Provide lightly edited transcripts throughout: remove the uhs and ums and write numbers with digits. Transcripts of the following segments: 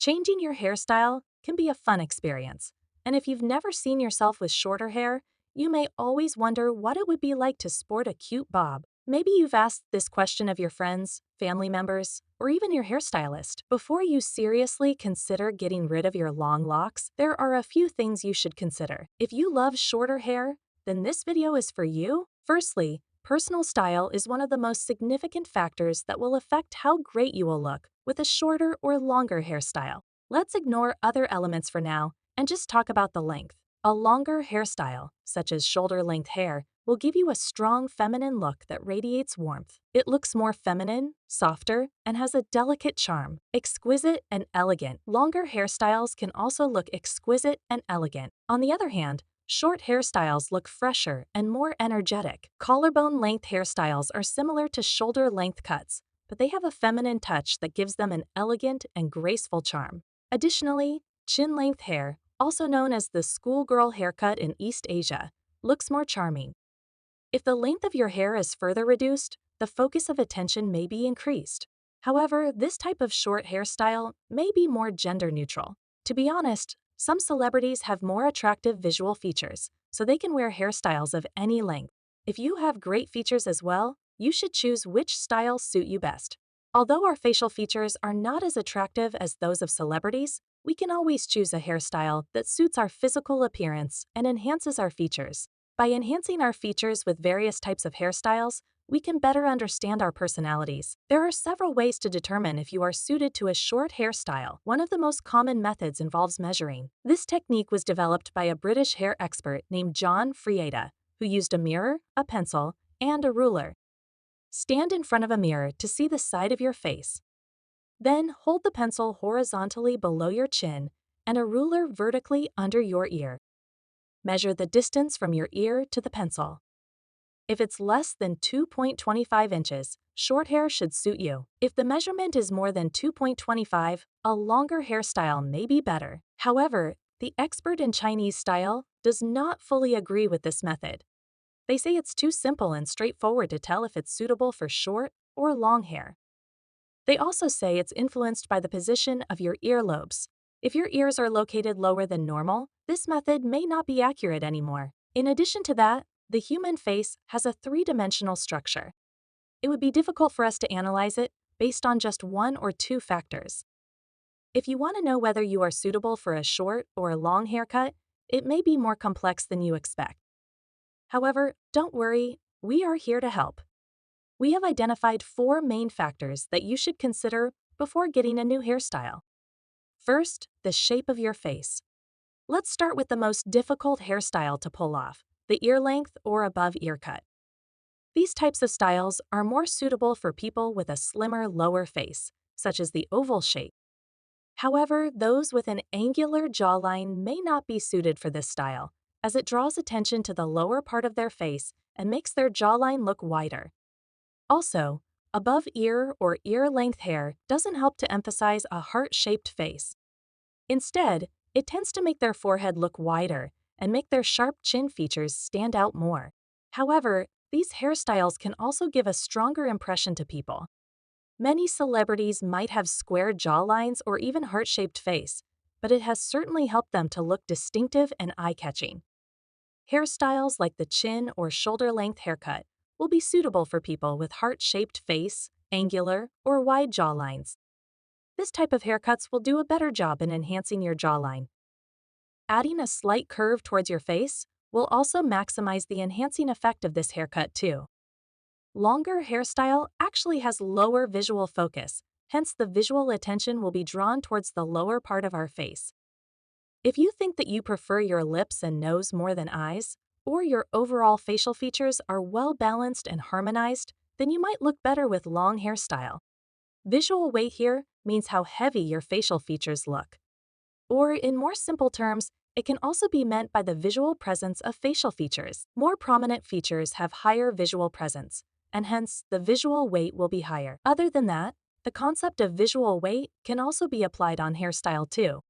Changing your hairstyle can be a fun experience, and if you've never seen yourself with shorter hair, you may always wonder what it would be like to sport a cute bob. Maybe you've asked this question of your friends, family members, or even your hairstylist. Before you seriously consider getting rid of your long locks, there are a few things you should consider. If you love shorter hair, then this video is for you. Firstly, personal style is one of the most significant factors that will affect how great you will look with a shorter or longer hairstyle. Let's ignore other elements for now and just talk about the length. A longer hairstyle, such as shoulder-length hair, will give you a strong feminine look that radiates warmth. It looks more feminine, softer, and has a delicate charm. Exquisite and elegant. Longer hairstyles can also look exquisite and elegant. On the other hand, short hairstyles look fresher and more energetic. Collarbone-length hairstyles are similar to shoulder-length cuts, but they have a feminine touch that gives them an elegant and graceful charm. Additionally, chin-length hair, also known as the schoolgirl haircut in East Asia, looks more charming. If the length of your hair is further reduced, the focus of attention may be increased. However, this type of short hairstyle may be more gender-neutral. To be honest, some celebrities have more attractive visual features, so they can wear hairstyles of any length. If you have great features as well, you should choose which styles suit you best. Although our facial features are not as attractive as those of celebrities, we can always choose a hairstyle that suits our physical appearance and enhances our features. By enhancing our features with various types of hairstyles, we can better understand our personalities. There are several ways to determine if you are suited to a short hairstyle. One of the most common methods involves measuring. This technique was developed by a British hair expert named John Frieda, who used a mirror, a pencil, and a ruler. Stand in front of a mirror to see the side of your face. Then hold the pencil horizontally below your chin and a ruler vertically under your ear. Measure the distance from your ear to the pencil. If it's less than 2.25 inches, short hair should suit you. If the measurement is more than 2.25, a longer hairstyle may be better. However, the expert in Chinese style does not fully agree with this method. They say it's too simple and straightforward to tell if it's suitable for short or long hair. They also say it's influenced by the position of your earlobes. If your ears are located lower than normal, this method may not be accurate anymore. In addition to that, the human face has a three-dimensional structure. It would be difficult for us to analyze it based on just one or two factors. If you want to know whether you are suitable for a short or a long haircut, it may be more complex than you expect. However, don't worry, we are here to help. We have identified 4 main factors that you should consider before getting a new hairstyle. First, the shape of your face. Let's start with the most difficult hairstyle to pull off, the ear length or above ear cut. These types of styles are more suitable for people with a slimmer lower face, such as the oval shape. However, those with an angular jawline may not be suited for this style, as it draws attention to the lower part of their face and makes their jawline look wider. Also, above ear or ear-length hair doesn't help to emphasize a heart-shaped face. Instead, it tends to make their forehead look wider and make their sharp chin features stand out more. However, these hairstyles can also give a stronger impression to people. Many celebrities might have square jawlines or even heart-shaped face, but it has certainly helped them to look distinctive and eye-catching. Hairstyles like the chin or shoulder-length haircut will be suitable for people with heart-shaped face, angular, or wide jawlines. This type of haircuts will do a better job in enhancing your jawline. Adding a slight curve towards your face will also maximize the enhancing effect of this haircut too. Longer hairstyle actually has lower visual focus, hence the visual attention will be drawn towards the lower part of our face. If you think that you prefer your lips and nose more than eyes, or your overall facial features are well balanced and harmonized, then you might look better with long hairstyle. Visual weight here means how heavy your facial features look. Or in more simple terms, it can also be meant by the visual presence of facial features. More prominent features have higher visual presence, and hence the visual weight will be higher. Other than that, the concept of visual weight can also be applied on hairstyle too.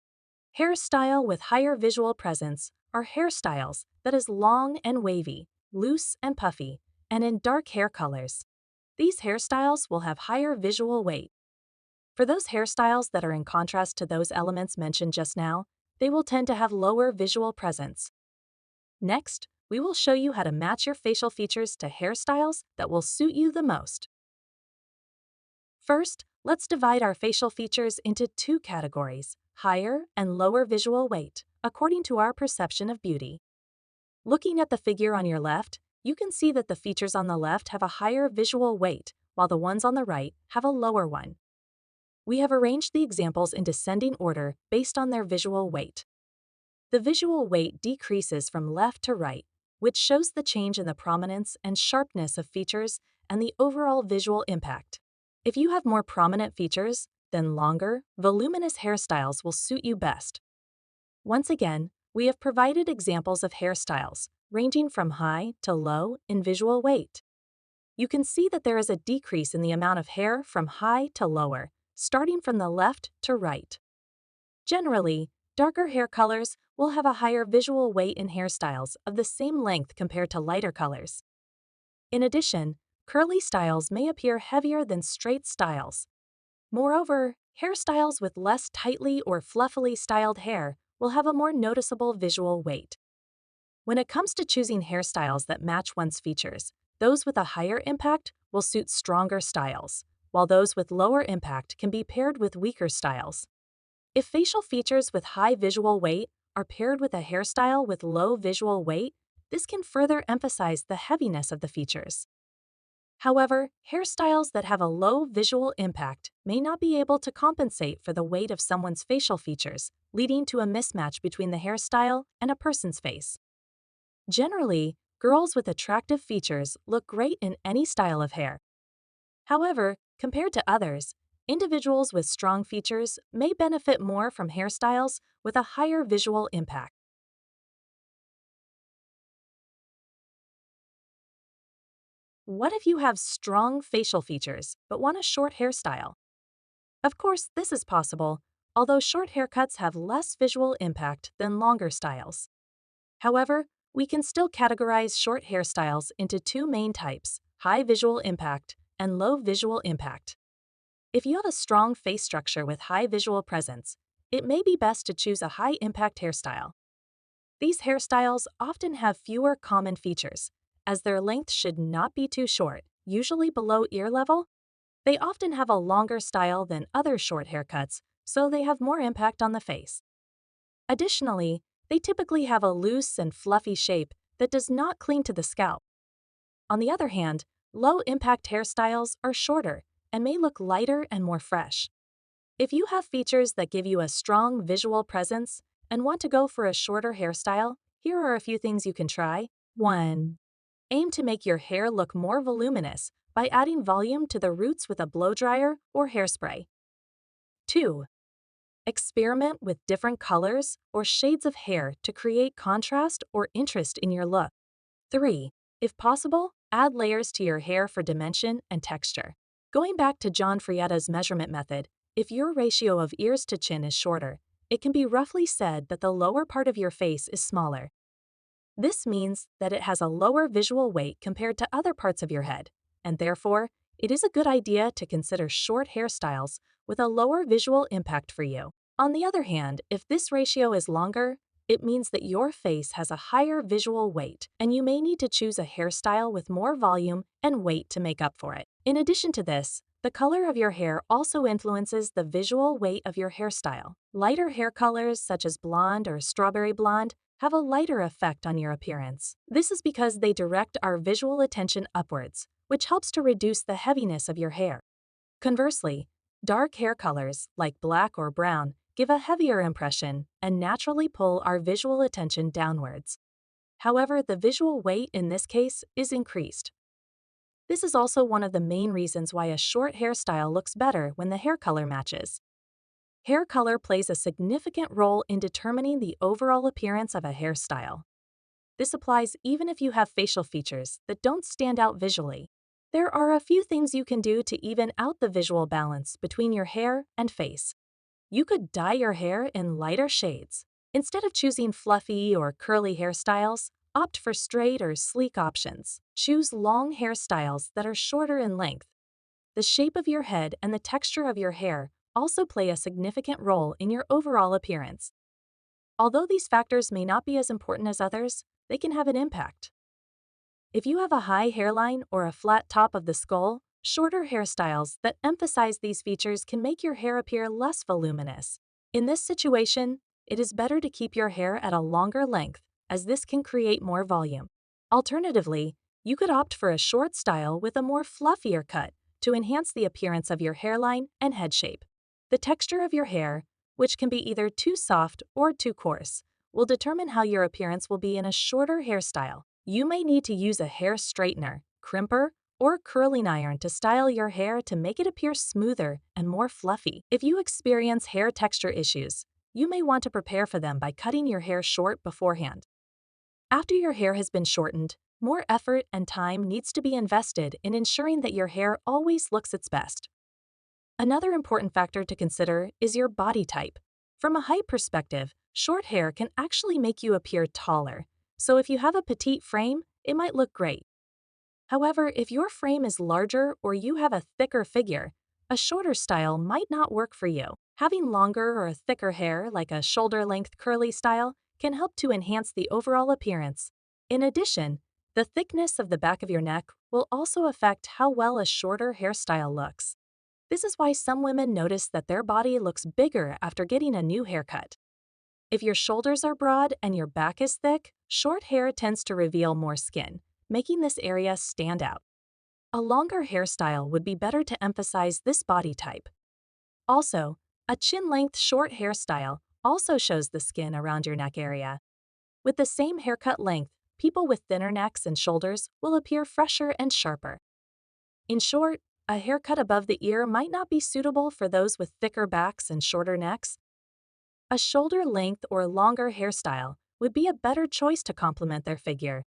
Hairstyle with higher visual presence are hairstyles that is long and wavy, loose and puffy, and in dark hair colors. These hairstyles will have higher visual weight. For those hairstyles that are in contrast to those elements mentioned just now, they will tend to have lower visual presence. Next, we will show you how to match your facial features to hairstyles that will suit you the most. First, let's divide our facial features into two categories, higher and lower visual weight, according to our perception of beauty. Looking at the figure on your left, you can see that the features on the left have a higher visual weight, while the ones on the right have a lower one. We have arranged the examples in descending order based on their visual weight. The visual weight decreases from left to right, which shows the change in the prominence and sharpness of features and the overall visual impact. If you have more prominent features, then longer, voluminous hairstyles will suit you best. Once again, we have provided examples of hairstyles, ranging from high to low in visual weight. You can see that there is a decrease in the amount of hair from high to lower, starting from the left to right. Generally, darker hair colors will have a higher visual weight in hairstyles of the same length compared to lighter colors. In addition, curly styles may appear heavier than straight styles. Moreover, hairstyles with less tightly or fluffily styled hair will have a more noticeable visual weight. When it comes to choosing hairstyles that match one's features, those with a higher impact will suit stronger styles, while those with lower impact can be paired with weaker styles. If facial features with high visual weight are paired with a hairstyle with low visual weight, this can further emphasize the heaviness of the features. However, hairstyles that have a low visual impact may not be able to compensate for the weight of someone's facial features, leading to a mismatch between the hairstyle and a person's face. Generally, girls with attractive features look great in any style of hair. However, compared to others, individuals with strong features may benefit more from hairstyles with a higher visual impact. What if you have strong facial features but want a short hairstyle? Of course, this is possible, although short haircuts have less visual impact than longer styles. However, we can still categorize short hairstyles into two main types, high visual impact and low visual impact. If you have a strong face structure with high visual presence, it may be best to choose a high-impact hairstyle. These hairstyles often have fewer common features, as their length should not be too short, usually below ear level. They often have a longer style than other short haircuts, so they have more impact on the face. Additionally, they typically have a loose and fluffy shape that does not cling to the scalp. On the other hand, low-impact hairstyles are shorter and may look lighter and more fresh. If you have features that give you a strong visual presence and want to go for a shorter hairstyle, here are a few things you can try. 1. Aim to make your hair look more voluminous by adding volume to the roots with a blow dryer or hairspray. 2. Experiment with different colors or shades of hair to create contrast or interest in your look. 3. If possible, add layers to your hair for dimension and texture. Going back to John Frieda's measurement method, if your ratio of ears to chin is shorter, it can be roughly said that the lower part of your face is smaller. This means that it has a lower visual weight compared to other parts of your head, and therefore, it is a good idea to consider short hairstyles with a lower visual impact for you. On the other hand, if this ratio is longer, it means that your face has a higher visual weight, and you may need to choose a hairstyle with more volume and weight to make up for it. In addition to this, the color of your hair also influences the visual weight of your hairstyle. Lighter hair colors, such as blonde or strawberry blonde, have a lighter effect on your appearance. This is because they direct our visual attention upwards, which helps to reduce the heaviness of your hair. Conversely, dark hair colors, like black or brown, give a heavier impression and naturally pull our visual attention downwards. However, the visual weight in this case is increased. This is also one of the main reasons why a short hairstyle looks better when the hair color matches. Hair color plays a significant role in determining the overall appearance of a hairstyle. This applies even if you have facial features that don't stand out visually. There are a few things you can do to even out the visual balance between your hair and face. You could dye your hair in lighter shades. Instead of choosing fluffy or curly hairstyles, opt for straight or sleek options. Choose long hairstyles that are shorter in length. The shape of your head and the texture of your hair also play a significant role in your overall appearance. Although these factors may not be as important as others, they can have an impact. If you have a high hairline or a flat top of the skull, shorter hairstyles that emphasize these features can make your hair appear less voluminous. In this situation, it is better to keep your hair at a longer length, as this can create more volume. Alternatively, you could opt for a short style with a more fluffier cut to enhance the appearance of your hairline and head shape. The texture of your hair, which can be either too soft or too coarse, will determine how your appearance will be in a shorter hairstyle. You may need to use a hair straightener, crimper, or curling iron to style your hair to make it appear smoother and more fluffy. If you experience hair texture issues, you may want to prepare for them by cutting your hair short beforehand. After your hair has been shortened, more effort and time needs to be invested in ensuring that your hair always looks its best. Another important factor to consider is your body type. From a height perspective, short hair can actually make you appear taller, so if you have a petite frame, it might look great. However, if your frame is larger or you have a thicker figure, a shorter style might not work for you. Having longer or thicker hair, like a shoulder-length curly style, can help to enhance the overall appearance. In addition, the thickness of the back of your neck will also affect how well a shorter hairstyle looks. This is why some women notice that their body looks bigger after getting a new haircut. If your shoulders are broad and your back is thick, short hair tends to reveal more skin, making this area stand out. A longer hairstyle would be better to emphasize this body type. Also, a chin-length short hairstyle also shows the skin around your neck area. With the same haircut length, people with thinner necks and shoulders will appear fresher and sharper. In short, a haircut above the ear might not be suitable for those with thicker backs and shorter necks. A shoulder-length or longer hairstyle would be a better choice to complement their figure.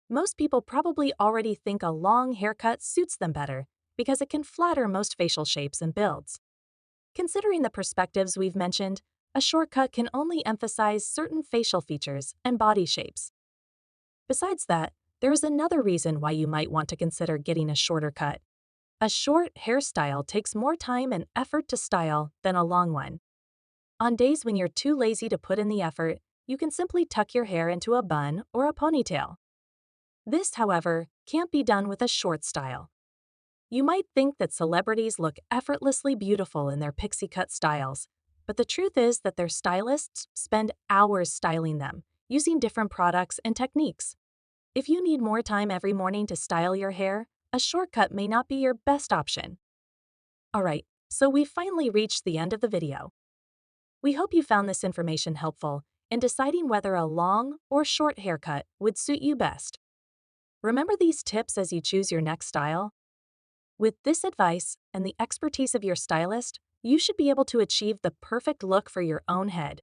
Most people probably already think a long haircut suits them better because it can flatter most facial shapes and builds. Considering the perspectives we've mentioned, a short cut can only emphasize certain facial features and body shapes. Besides that, there is another reason why you might want to consider getting a shorter cut. A short hairstyle takes more time and effort to style than a long one. On days when you're too lazy to put in the effort, you can simply tuck your hair into a bun or a ponytail. This, however, can't be done with a short style. You might think that celebrities look effortlessly beautiful in their pixie cut styles, but the truth is that their stylists spend hours styling them, using different products and techniques. If you need more time every morning to style your hair, a shortcut may not be your best option. Alright, so we've finally reached the end of the video. We hope you found this information helpful in deciding whether a long or short haircut would suit you best. Remember these tips as you choose your next style. With this advice and the expertise of your stylist, you should be able to achieve the perfect look for your own head.